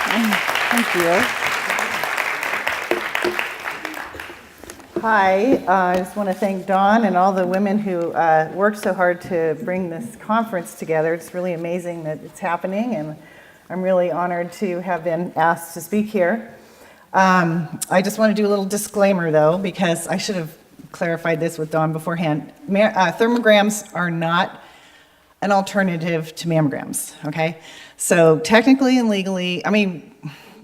Thank you. Hi, I just want to thank Dawn and all the women who worked so hard to bring this conference together. It's really amazing that it's happening, and I'm really honored to have been asked to speak here. I just want to do a little disclaimer, though, because I should have clarified this with Dawn beforehand. Thermograms are not an alternative to mammograms, okay? So technically and legally,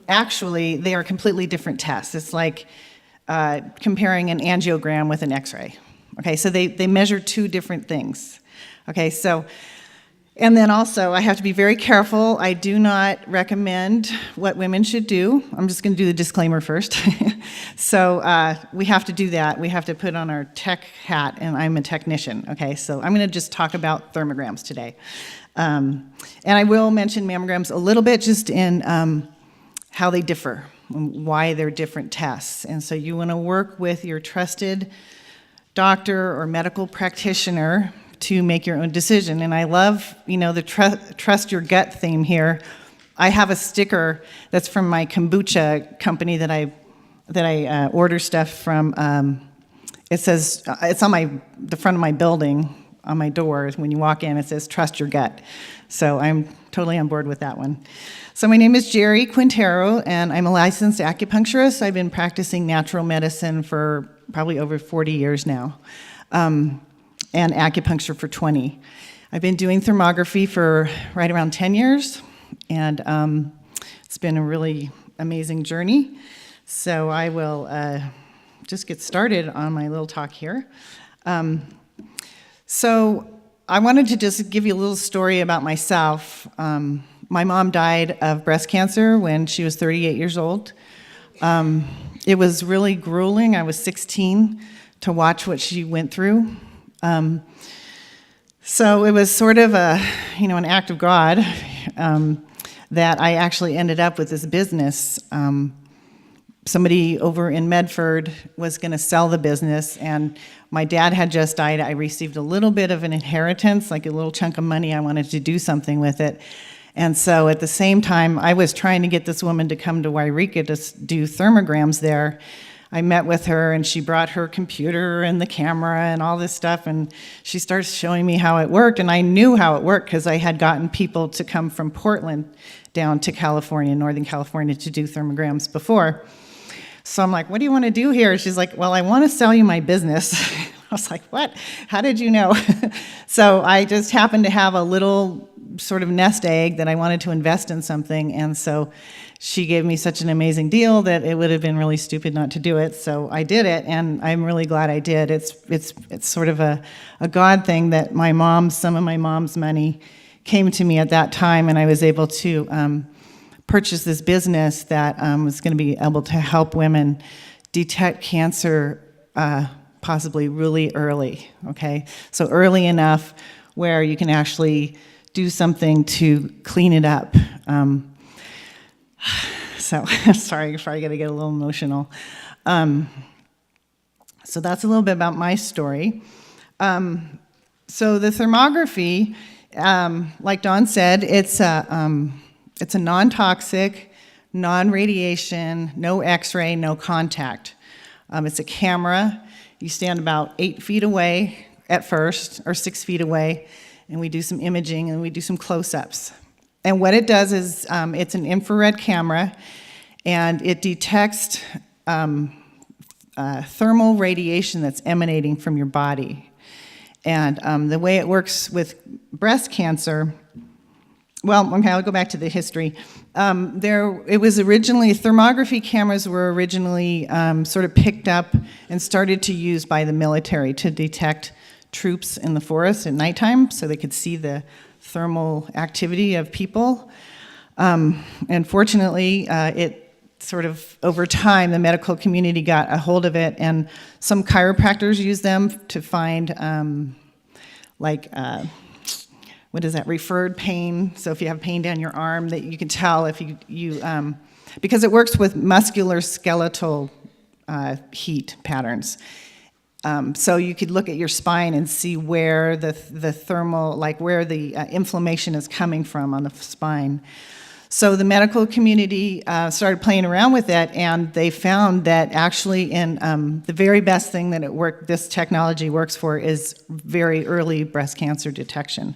actually, they are completely different tests. It's like comparing an angiogram with an x-ray. Okay, so they measure two different things. Okay, so, and then also I have to be very careful. I do not recommend what women should do. I'm just gonna do the disclaimer first. So we have to do that. We have to put on our tech hat, and I'm a technician, okay? So I'm gonna just talk about thermograms today. And I will mention mammograms a little bit just in how they differ, why they're different tests. And so you want to work with your trusted doctor or medical practitioner to make your own decision. And I love, the trust your gut theme here. I have a sticker that's from my kombucha company that I order stuff from. It says, it's on the front of my building, on my door. When you walk in, it says, trust your gut. So I'm totally on board with that one. So my name is Geri Quintero, and I'm a licensed acupuncturist. I've been practicing natural medicine for probably over 40 years now, and acupuncture for 20. I've been doing thermography for right around 10 years, and it's been a really amazing journey. So I will just get started on my little talk here. So I wanted to just give you a little story about myself. My mom died of breast cancer when she was 38 years old. It was really grueling. I was 16 to watch what she went through. So it was sort of an act of God that I actually ended up with this business. Somebody over in Medford was going to sell the business, and my dad had just died. I received a little bit of an inheritance, like a little chunk of money. I wanted to do something with it. And so at the same time, I was trying to get this woman to come to Wairika to do thermograms there. I met with her, and she brought her computer and the camera and all this stuff, and she starts showing me how it worked, and I knew how it worked because I had gotten people to come from Portland down to California, Northern California, to do thermograms before. So I'm like, what do you want to do here? She's like, well, I want to sell you my business. I was like, what? How did you know? So I just happened to have a little sort of nest egg that I wanted to invest in something, and so she gave me such an amazing deal that it would have been really stupid not to do it. So I did it, and I'm really glad I did. It's sort of a God thing that some of my mom's money came to me at that time, and I was able to purchase this business that was going to be able to help women detect cancer possibly really early, okay? So early enough where you can actually do something to clean it up. So sorry, I got to get a little emotional. So that's a little bit about my story. So the thermography, like Dawn said, it's a non-toxic, non-radiation, no x-ray, no contact. It's a camera. You stand about 8 feet away at first, or 6 feet away, and we do some imaging and we do some close-ups. And what it does is it's an infrared camera, and it detects thermal radiation that's emanating from your body. And the way it works with breast cancer, well, okay, I'll go back to the history. It was originally, thermography cameras were originally sort of picked up and started to use by the military to detect troops in the forest at nighttime so they could see the thermal activity of people. And fortunately, it sort of, over time, the medical community got a hold of it, and some chiropractors use them to find, what is that, referred pain. So if you have pain down your arm, that you can tell if you because it works with muscular skeletal heat patterns. So you could look at your spine and see where the thermal, like where the inflammation is coming from on the spine. So the medical community started playing around with it, and they found that actually in the very best thing that this technology works for is very early breast cancer detection.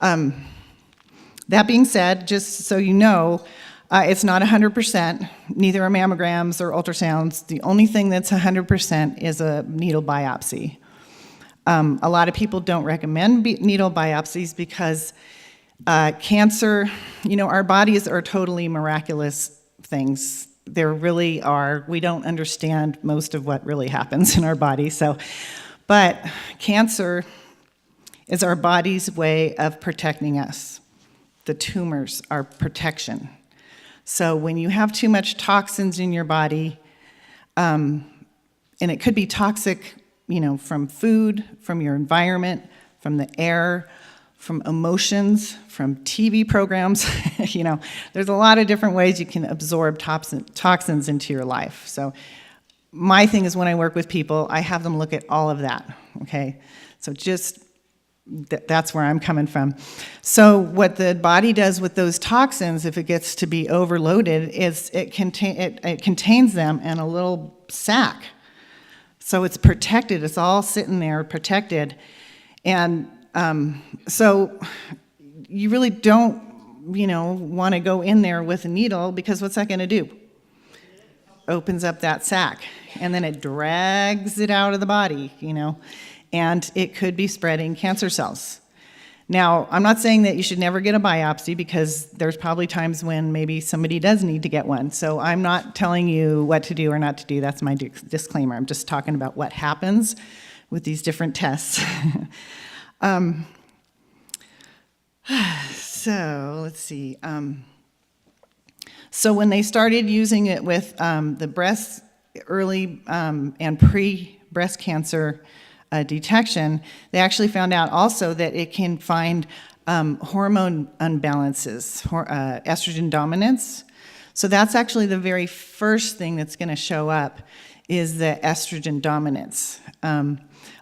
That being said, just so you know, it's not 100%, neither are mammograms or ultrasounds. The only thing that's 100% is a needle biopsy. A lot of people don't recommend needle biopsies because cancer, our bodies are totally miraculous things. There really are. We don't understand most of what really happens in our body. But cancer is our body's way of protecting us. The tumors are protection. So when you have too much toxins in your body, and it could be toxic, from food, from your environment, from the air, from emotions, from TV programs, there's a lot of different ways you can absorb toxins into your life. So my thing is when I work with people, I have them look at all of that, okay? So that's where I'm coming from. So what the body does with those toxins, if it gets to be overloaded, is it contains them in a little sac. So it's protected. It's all sitting there protected. And so you really don't, want to go in there with a needle, because what's that going to do? Opens up that sac, and then it drags it out of the body, and it could be spreading cancer cells. Now, I'm not saying that you should never get a biopsy, because there's probably times when maybe somebody does need to get one. So I'm not telling you what to do or not to do. That's my disclaimer. I'm just talking about what happens with these different tests. So let's see. So when they started using it with the breast early and pre-breast cancer detection, they actually found out also that it can find hormone unbalances, estrogen dominance. So that's actually the very first thing that's going to show up is the estrogen dominance.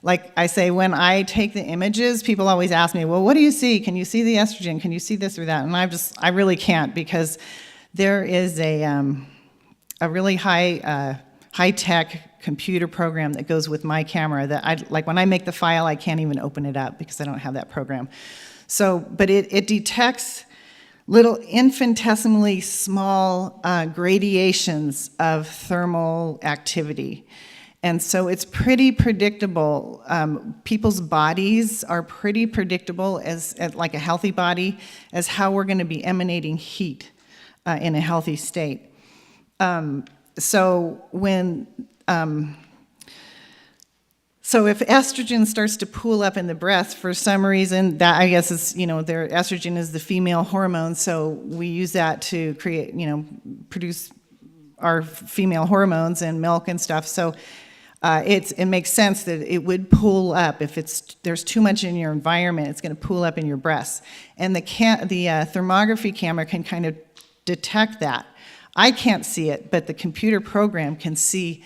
Like I say, when I take the images, people always ask me, well, what do you see? Can you see the estrogen? Can you see this or that? And I really can't, because there is a really high-tech computer program that goes with my camera that like when I make the file, I can't even open it up because I don't have that program. So, but it detects little infinitesimally small gradations of thermal activity. And so it's pretty predictable. People's bodies are pretty predictable as like a healthy body, as how we're going to be emanating heat in a healthy state. So if estrogen starts to pool up in the breast for some reason, that I guess is, their estrogen is the female hormone, so we use that to create, produce our female hormones and milk and stuff. So it makes sense that it would pool up. If there's too much in your environment, it's going to pool up in your breasts. And the thermography camera can kind of detect that. I can't see it, but the computer program can see.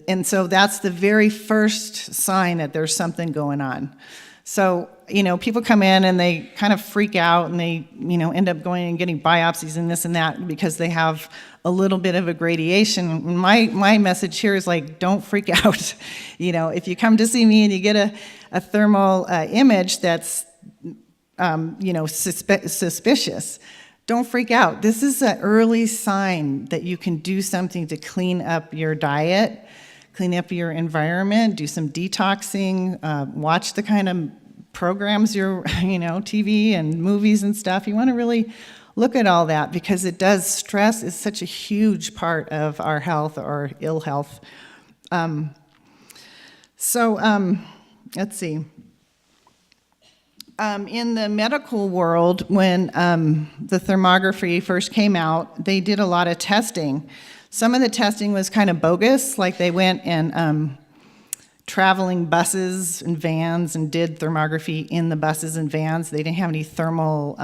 And so that's the very first sign that there's something going on. So, people come in and they kind of freak out, and they, end up going and getting biopsies and this and that because they have a little bit of a gradation. My message here is like, don't freak out. If you come to see me and you get a thermal image that's, suspicious, don't freak out. This is an early sign that you can do something to clean up your diet, clean up your environment, do some detoxing, watch the kind of programs TV and movies and stuff. You want to really look at all that, because stress is such a huge part of our health or ill health. Let's see. In the medical world, when the thermography first came out, they did a lot of testing. Some of the testing was kind of bogus, like they went and traveling buses and vans and did thermography in the buses and vans. They didn't have any thermal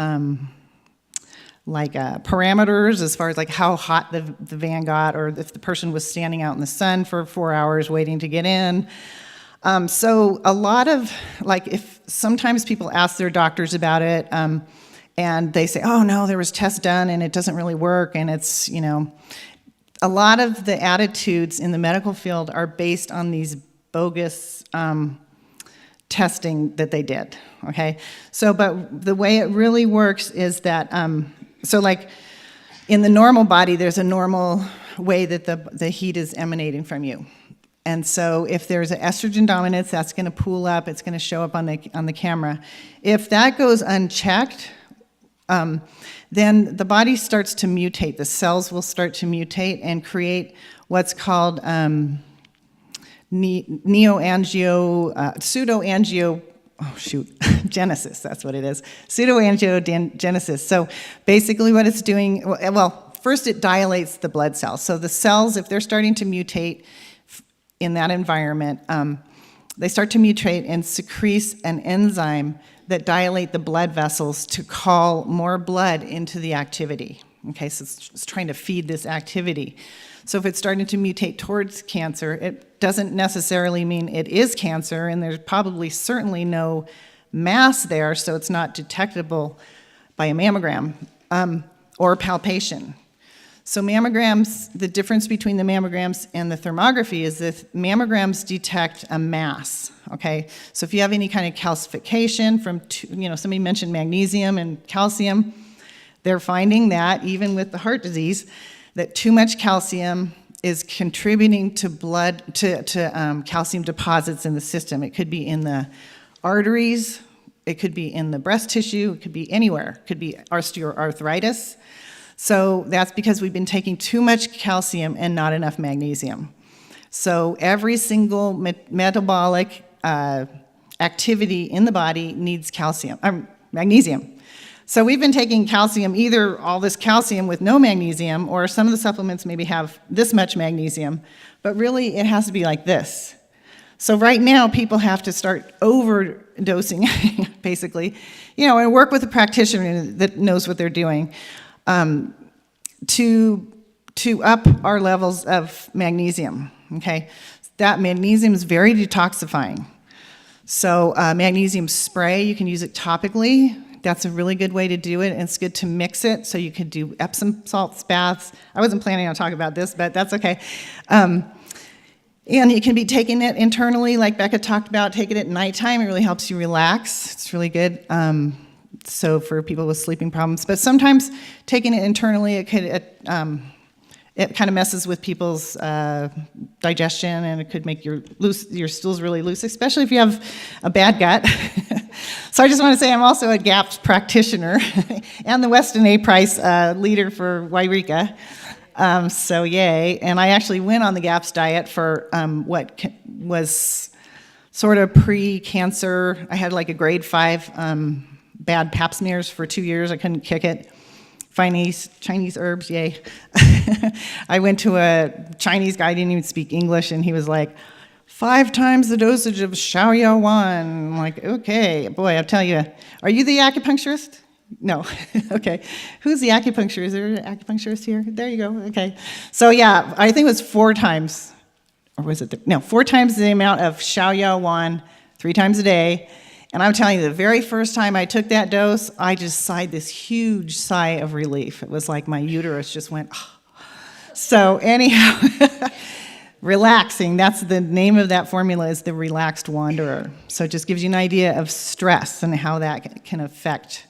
parameters as far as like how hot the van got, or if the person was standing out in the sun for 4 hours waiting to get in. So a lot of, if sometimes people ask their doctors about it, and they say, oh no, there was tests done and it doesn't really work, and it's, a lot of the attitudes in the medical field are based on these bogus testing that they did, okay? So, but the way it really works is that, so like in the normal body, there's a normal way that the heat is emanating from you. And so if there's an estrogen dominance, that's gonna pool up, it's gonna show up on the camera. If that goes unchecked, then the body starts to mutate. The cells will start to mutate and create what's called pseudoangiogenesis, that's what it is. Pseudoangiogenesis. So basically what it's doing, well, first it dilates the blood cells. So the cells, if they're starting to mutate in that environment, they start to mutate and secrete an enzyme that dilate the blood vessels to call more blood into the activity. Okay, so it's trying to feed this activity. So if it's starting to mutate towards cancer, it doesn't necessarily mean it is cancer, and there's probably certainly no mass there, so it's not detectable by a mammogram or palpation. So mammograms, the difference between the mammograms and the thermography is that mammograms detect a mass, okay? So if you have any kind of calcification from, somebody mentioned magnesium and calcium, they're finding that, even with the heart disease, that too much calcium is contributing to calcium deposits in the system. It could be in the arteries, it could be in the breast tissue, it could be anywhere. It could be osteoarthritis. So that's because we've been taking too much calcium and not enough magnesium. So every single metabolic activity in the body needs magnesium. So we've been taking calcium, either all this calcium with no magnesium, or some of the supplements maybe have this much magnesium, but really it has to be like this. So right now people have to start overdosing, basically, and work with a practitioner that knows what they're doing. To up our levels of magnesium, okay? That magnesium is very detoxifying. So magnesium spray, you can use it topically. That's a really good way to do it, and it's good to mix it, so you could do Epsom salts baths. I wasn't planning on talking about this, but that's okay. And you can be taking it internally, like Becca talked about, taking it at nighttime. It really helps you relax. It's really good. So for people with sleeping problems, but sometimes taking it internally, it kind of messes with people's digestion, and it could make your stools really loose, especially if you have a bad gut. So I just want to say I'm also a GAPS practitioner and the Weston A. Price leader for Wairika. So yay! And I actually went on the GAPS diet for what was sort of pre-cancer. I had like a grade 5. Bad pap smears for 2 years. I couldn't kick it. Chinese herbs, yay. I went to a Chinese guy, didn't even speak English, and he was like, 5 times the dosage of Xiaoyao Wan. I'm like, okay, boy, I'll tell you. Are you the acupuncturist? No, okay. Who's the acupuncturist? Is there an acupuncturist here? There you go, okay. So yeah, I think it was 4 times, or was it, 4 times the amount of Xiaoyao Wan, 3 times a day. And I'm telling you, the very first time I took that dose, I just sighed this huge sigh of relief. It was like my uterus just went, oh. So anyhow, relaxing, that's the name of that formula, is the Relaxed Wanderer. So it just gives you an idea of stress and how that can affect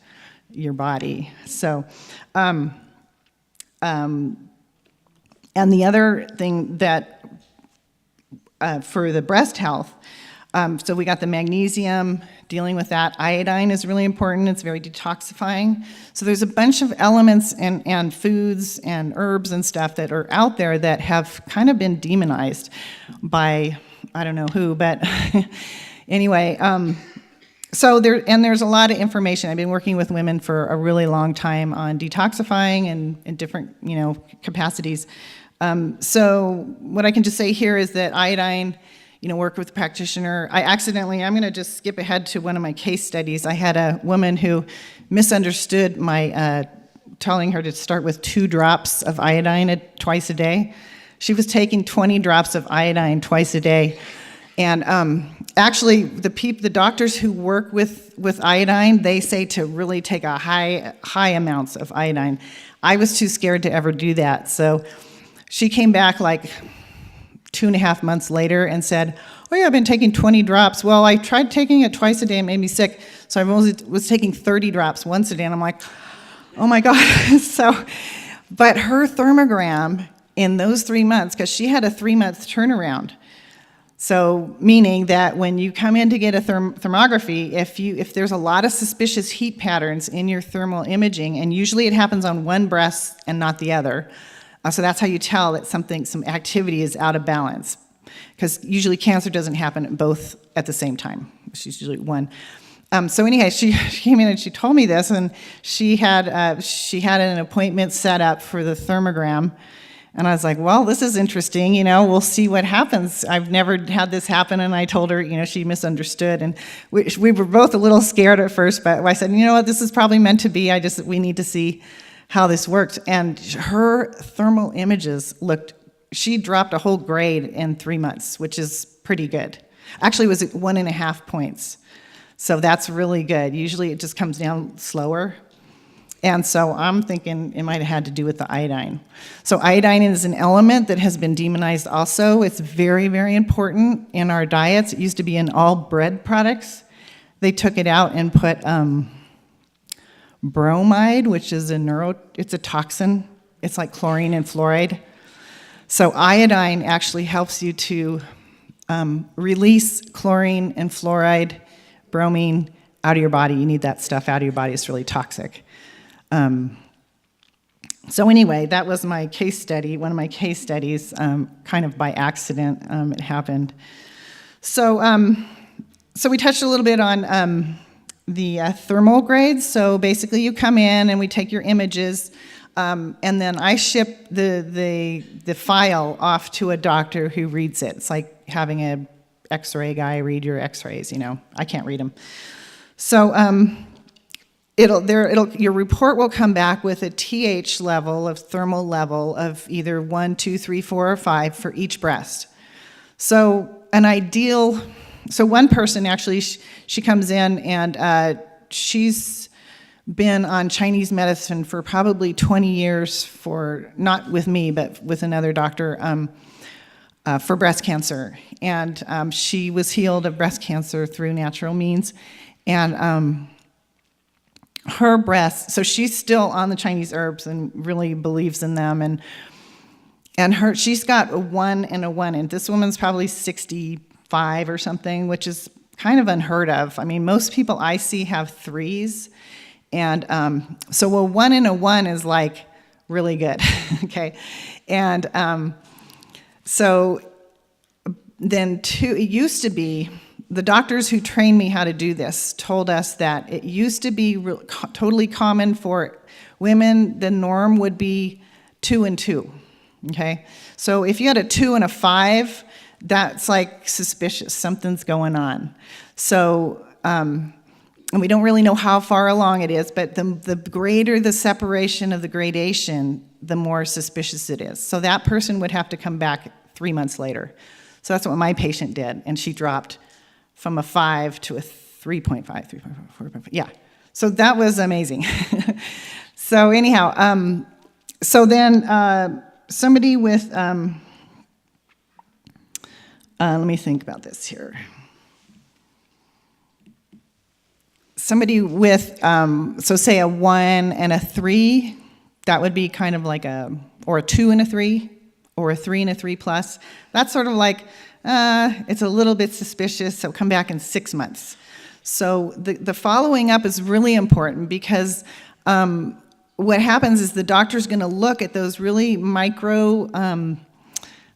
your body. So, and the other thing that, for the breast health, so we got the magnesium, dealing with that. Iodine is really important. It's very detoxifying. So there's a bunch of elements and foods and herbs and stuff that are out there that have kind of been demonized by, I don't know who, but anyway. So there's a lot of information. I've been working with women for a really long time on detoxifying and in different capacities. So what I can just say here is that iodine, work with a practitioner. I'm going to just skip ahead to one of my case studies. I had a woman who misunderstood my telling her to start with 2 drops of iodine twice a day. She was taking 20 drops of iodine twice a day. And actually, the doctors who work with iodine, they say to really take a high amounts of iodine. I was too scared to ever do that. So she came back like 2.5 months later and said, "Oh yeah, I've been taking 20 drops. Well, I tried taking it twice a day, it made me sick. So I was taking 30 drops once a day." And I'm like, oh my God. But her thermogram in those 3 months, because she had a 3-month turnaround. So meaning that when you come in to get a thermography, if there's a lot of suspicious heat patterns in your thermal imaging, and usually it happens on one breast and not the other, so that's how you tell that some activity is out of balance. Because usually cancer doesn't happen both at the same time. She's usually one. So anyhow, she came in and she told me this, and she had an appointment set up for the thermogram. And I was like, well, this is interesting, we'll see what happens. I've never had this happen, and I told her, she misunderstood. And we were both a little scared at first, but I said, you know what, this is probably meant to be. We need to see how this worked. And her thermal images she dropped a whole grade in 3 months, which is pretty good. Actually, it was 1.5 points. So that's really good. Usually it just comes down slower. And so I'm thinking it might have had to do with the iodine. So iodine is an element that has been demonized also. It's very, very important in our diets. It used to be in all bread products. They took it out and put bromide, which is it's a toxin. It's like chlorine and fluoride. So iodine actually helps you to release chlorine and fluoride, bromine out of your body. You need that stuff out of your body. It's really toxic. So anyway, that was my case study, one of my case studies, kind of by accident it happened. So we touched a little bit on the thermal grades. So basically you come in and we take your images, and then I ship the file off to a doctor who reads it. It's like having an X-ray guy read your X-rays, I can't read them. So your report will come back with a TH level, of thermal level of either 1, 2, 3, 4, or 5 for each breast. So one person actually, she comes in and she's been on Chinese medicine for probably 20 years not with me, but with another doctor, for breast cancer. And she was healed of breast cancer through natural means. And her breast, so she's still on the Chinese herbs and really believes in them. And she's got a 1 and a 1. And this woman's probably 65 or something, which is kind of unheard of. I mean, most people I see have 3s. And so a 1 and a 1 is like really good, okay? And so then 2, it used to be, the doctors who trained me how to do this told us that it used to be totally common for women. The norm would be 2 and 2, okay? So if you had a 2 and a 5, that's like suspicious, something's going on. So, and we don't really know how far along it is, but the greater the separation of the gradation, the more suspicious it is. So that person would have to come back 3 months later. So that's what my patient did, and she dropped from a 5 to a 3.5, 3.5, 4.5, yeah. So that was amazing. So anyhow, so then somebody with, let me think about this here. Somebody with, so say a 1 and a 3, that would be kind of like or a 2 and a 3, or a 3 and a 3 plus. That's sort of like, it's a little bit suspicious, so come back in 6 months. So the following up is really important because what happens is the doctor's going to look at those really micro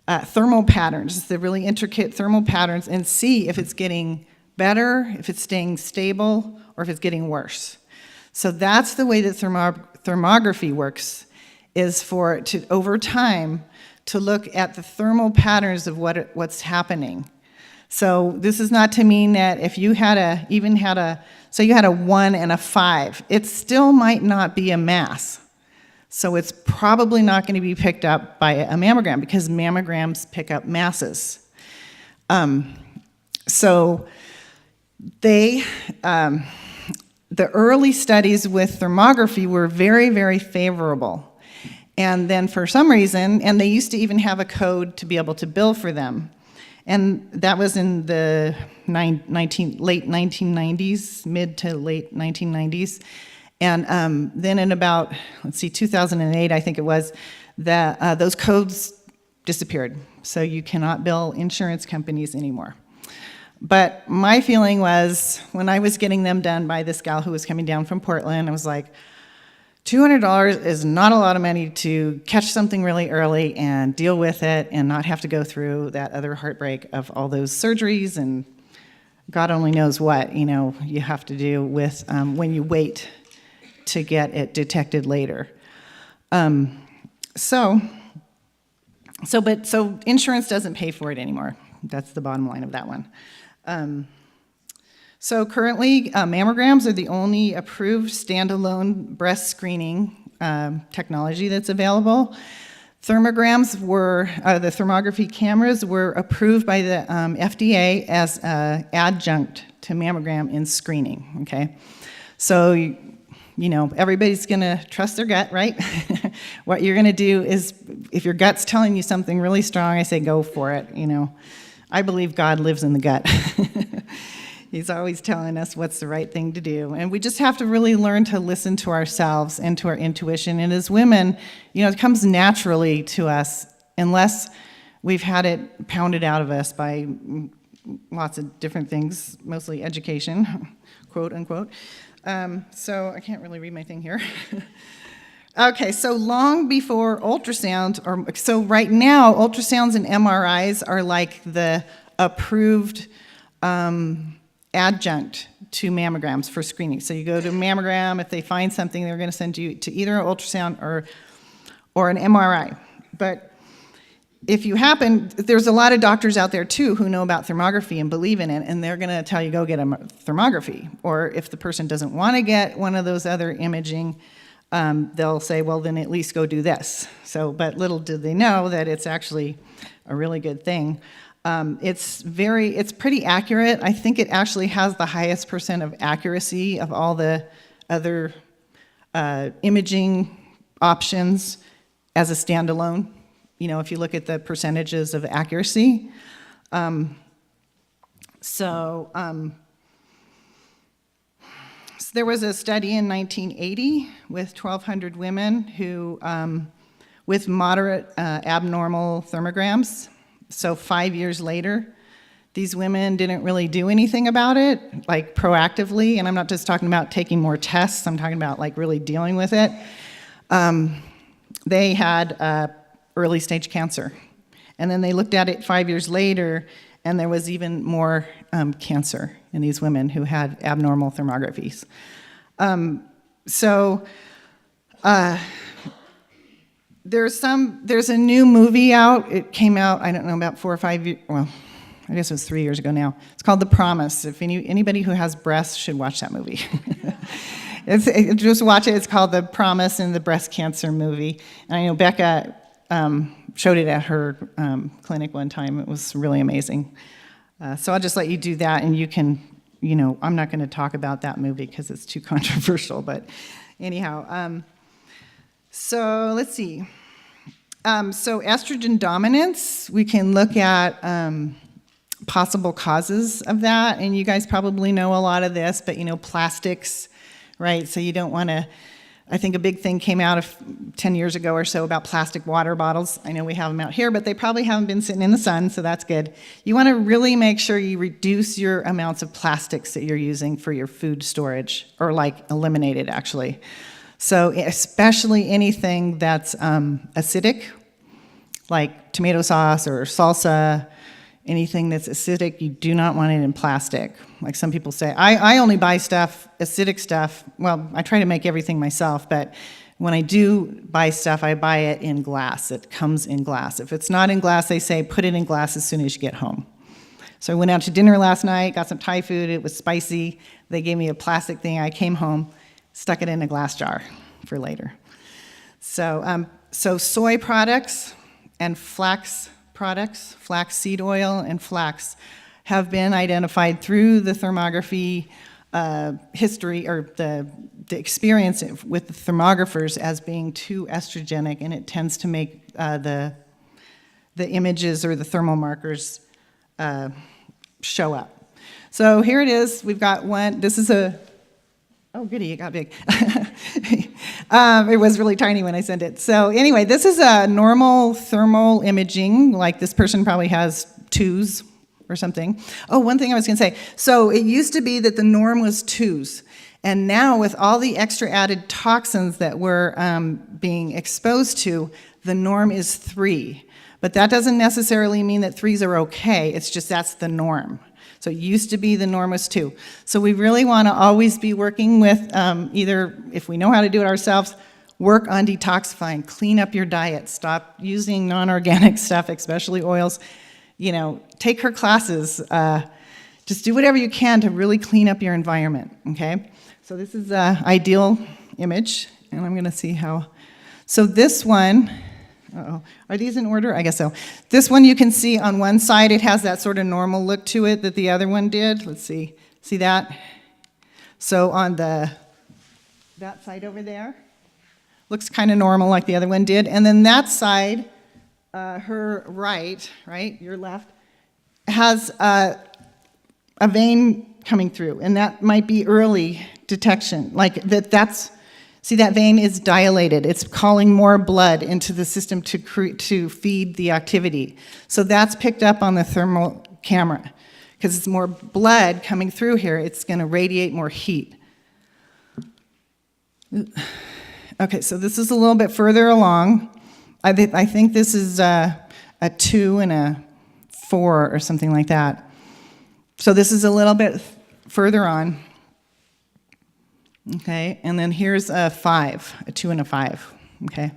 thermal patterns, the really intricate thermal patterns, and see if it's getting better, if it's staying stable, or if it's getting worse. So that's the way that thermography works, is for it to, over time, to look at the thermal patterns of what's happening. So this is not to mean that if you so you had a 1 and a 5, it still might not be a mass. So it's probably not going to be picked up by a mammogram because mammograms pick up masses. So they, the early studies with thermography were very, very favorable. And then for some reason, and they used to even have a code to be able to bill for them. And that was in the late 1990s, mid to late 1990s. And then in about, 2008, I think it was, that those codes disappeared. So you cannot bill insurance companies anymore. But my feeling was, when I was getting them done by this gal who was coming down from Portland, I was like, $200 is not a lot of money to catch something really early and deal with it and not have to go through that other heartbreak of all those surgeries and God only knows what, you have to do with when you wait to get it detected later. So insurance doesn't pay for it anymore. That's the bottom line of that one. So currently, mammograms are the only approved standalone breast screening technology that's available. Thermograms were, the thermography cameras were approved by the FDA as an adjunct to mammogram in screening, okay? So, everybody's gonna trust their gut, right? What you're gonna do is, if your gut's telling you something really strong, I say go for it, I believe God lives in the gut. He's always telling us what's the right thing to do. And we just have to really learn to listen to ourselves and to our intuition. And as women, it comes naturally to us unless we've had it pounded out of us by lots of different things, mostly education, quote unquote. So I can't really read my thing here. Okay, so long before ultrasound, so right now, ultrasounds and MRIs are like the approved adjunct to mammograms for screening. So you go to a mammogram, if they find something, they're going to send you to either an ultrasound or an MRI. But if you happen, there's a lot of doctors out there too who know about thermography and believe in it, and they're going to tell you go get a thermography. Or if the person doesn't want to get one of those other imaging, they'll say, well, then at least go do this. But little do they know that it's actually a really good thing. It's pretty accurate. I think it actually has the highest % of accuracy of all the other imaging options as a standalone. If you look at the percentages of accuracy. So there was a study in 1980 with 1,200 women who, with moderate abnormal thermograms. So 5 years later, these women didn't really do anything about it, like proactively, and I'm not just talking about taking more tests, I'm talking about like really dealing with it. They had early stage cancer. And then they looked at it 5 years later, and there was even more cancer in these women who had abnormal thermographies. There's a new movie out. It came out, I don't know, about 4 or 5 years, well, I guess it was 3 years ago now. It's called The Promise. If anybody who has breasts should watch that movie. Just watch it. It's called The Promise and the Breast Cancer Movie. And I know Becca showed it at her clinic one time. It was really amazing. So I'll just let you do that, and you can, I'm not going to talk about that movie because it's too controversial, but anyhow. So let's see. So estrogen dominance, we can look at possible causes of that, and you guys probably know a lot of this, but plastics, right? So you don't want to, I think a big thing came out 10 years ago or so about plastic water bottles. I know we have them out here, but they probably haven't been sitting in the sun, so that's good. You want to really make sure you reduce your amounts of plastics that you're using for your food storage, or like eliminate it actually. So especially anything that's acidic, like tomato sauce or salsa, anything that's acidic, you do not want it in plastic. Like some people say, I only buy acidic stuff. Well, I try to make everything myself, but when I do buy stuff, I buy it in glass. It comes in glass. If it's not in glass, they say put it in glass as soon as you get home. So I went out to dinner last night, got some Thai food, it was spicy. They gave me a plastic thing, I came home, stuck it in a glass jar for later. So soy products and flax products, flax seed oil and flax, have been identified through the thermography history, or the experience with the thermographers, as being too estrogenic, and it tends to make the images or the thermal markers show up. So here it is. We've got one. This is a, oh goody, it got big. It was really tiny when I sent it. So anyway, this is a normal thermal imaging, like this person probably has 2s or something. Oh, one thing I was going to say. So it used to be that the norm was 2s. And now with all the extra added toxins that we're being exposed to, the norm is 3. But that doesn't necessarily mean that 3s are okay. It's just that's the norm. So it used to be the norm was 2. So we really want to always be working with either, if we know how to do it ourselves, work on detoxifying, clean up your diet, stop using non-organic stuff, especially oils. You know, take her classes. Just do whatever you can to really clean up your environment, okay? So this is an ideal image, and I'm going to see how. So this one, are these in order? I guess so. This one you can see on one side, it has that sort of normal look to it that the other one did. Let's see. See that? So on that side over there, looks kind of normal like the other one did. And then that side, her right, your left, has a vein coming through, and that might be early detection. Like see that vein is dilated. It's calling more blood into the system to feed the activity. So that's picked up on the thermal camera. Because it's more blood coming through here, it's going to radiate more heat. Okay, so this is a little bit further along. I think this is a 2 and a 4 or something like that. So this is a little bit further on. Okay, and then here's a 5, a 2 and a 5. Okay,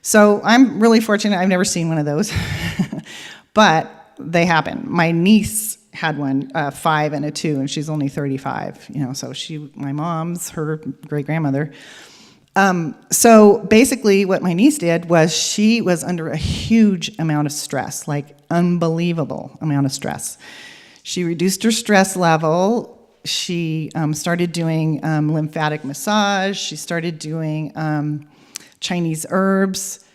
so I'm really fortunate. I've never seen one of those, but they happen. My niece had one, 5 and a 2, and she's only 35. You know, so my mom's her great grandmother. So basically what my niece did was she was under a huge amount of stress, like unbelievable amount of stress. She reduced her stress level. She started doing lymphatic massage. She started doing Chinese herbs,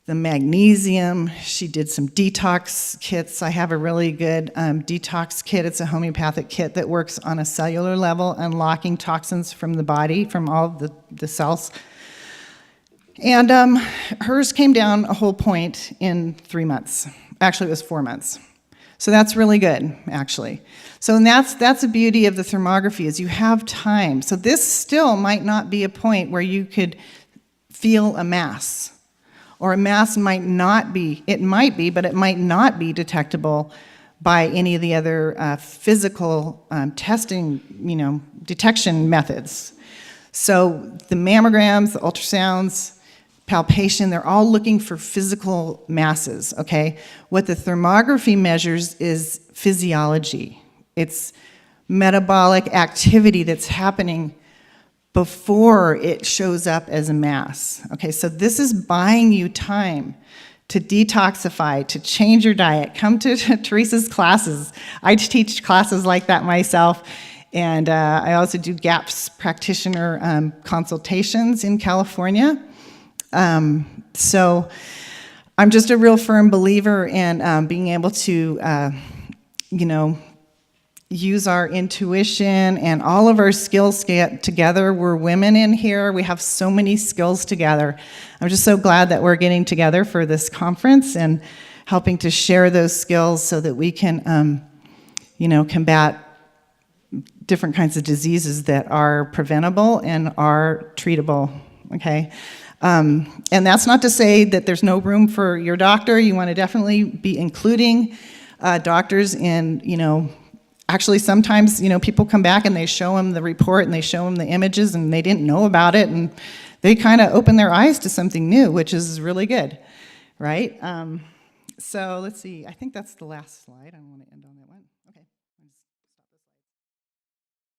the magnesium. She did some detox kits. I have a really good detox kit. It's a homeopathic kit that works on a cellular level, unlocking toxins from the body, from all the cells. And hers came down a whole point in 3 months. Actually, it was 4 months. So that's really good, actually. So and that's the beauty of the thermography, is you have time. So this still might not be a point where you could feel a mass. Or a mass might not be, it might be, but it might not be detectable by any of the other physical testing, detection methods. So the mammograms, the ultrasounds, palpation, they're all looking for physical masses, okay? What the thermography measures is physiology. It's metabolic activity that's happening before it shows up as a mass. Okay, so this is buying you time to detoxify, to change your diet. Come to Teresa's classes. I teach classes like that myself, and I also do GAPS practitioner consultations in California. So I'm just a real firm believer in being able to, use our intuition and all of our skills get together. We're women in here. We have so many skills together. I'm just so glad that we're getting together for this conference and helping to share those skills so that we can, combat different kinds of diseases that are preventable and are treatable, okay? And that's not to say that there's no room for your doctor. You want to definitely be including doctors in, actually sometimes, people come back and they show them the report and they show them the images and they didn't know about it, and they kind of open their eyes to something new, which is really good, right? So let's see, I think that's the last slide. I want to end on that one.